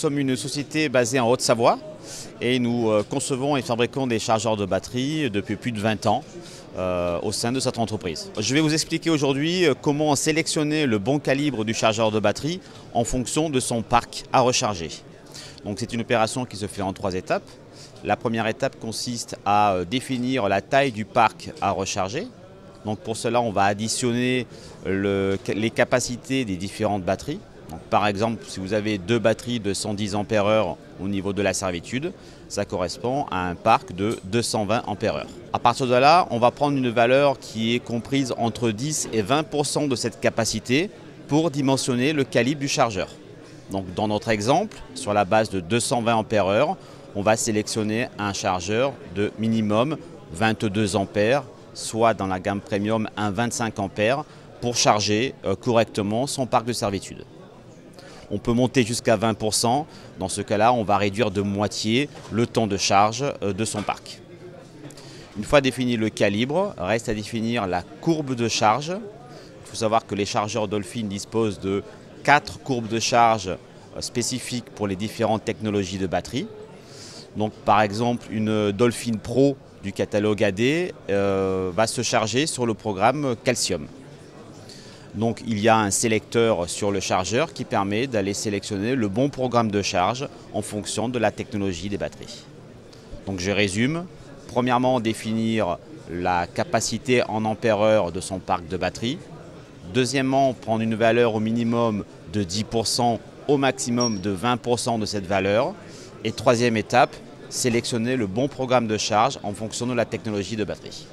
sommes une société basée en Haute-Savoie et nous concevons et fabriquons des chargeurs de batterie depuis plus de 20 ans au sein de cette entreprise. Je vais vous expliquer aujourd'hui comment sélectionner le bon calibre du chargeur de batterie en fonction de son parc à recharger. Donc c'est une opération qui se fait en 3 étapes. La première étape consiste à définir la taille du parc à recharger. Donc pour cela, on va additionner les capacités des différentes batteries. Donc par exemple, si vous avez 2 batteries de 110 ampères-heure au niveau de la servitude, ça correspond à un parc de 220 ampères-heure. À partir de là, on va prendre une valeur qui est comprise entre 10 et 20% de cette capacité pour dimensionner le calibre du chargeur. Donc dans notre exemple, sur la base de 220 ampères-heure, on va sélectionner un chargeur de minimum 22 ampères, soit dans la gamme premium un 25 ampères, pour charger correctement son parc de servitude. On peut monter jusqu'à 20%. Dans ce cas-là, on va réduire de moitié le temps de charge de son parc. Une fois défini le calibre, reste à définir la courbe de charge. Il faut savoir que les chargeurs Dolphin disposent de 4 courbes de charge spécifiques pour les différentes technologies de batterie. Donc, par exemple, une Dolphin Pro du catalogue AD va se charger sur le programme Calcium. Donc il y a un sélecteur sur le chargeur qui permet d'aller sélectionner le bon programme de charge en fonction de la technologie des batteries. Donc je résume. Premièrement, définir la capacité en ampères-heure de son parc de batterie. Deuxièmement, prendre une valeur au minimum de 10%, au maximum de 20% de cette valeur. Et troisième étape, sélectionner le bon programme de charge en fonction de la technologie de batterie.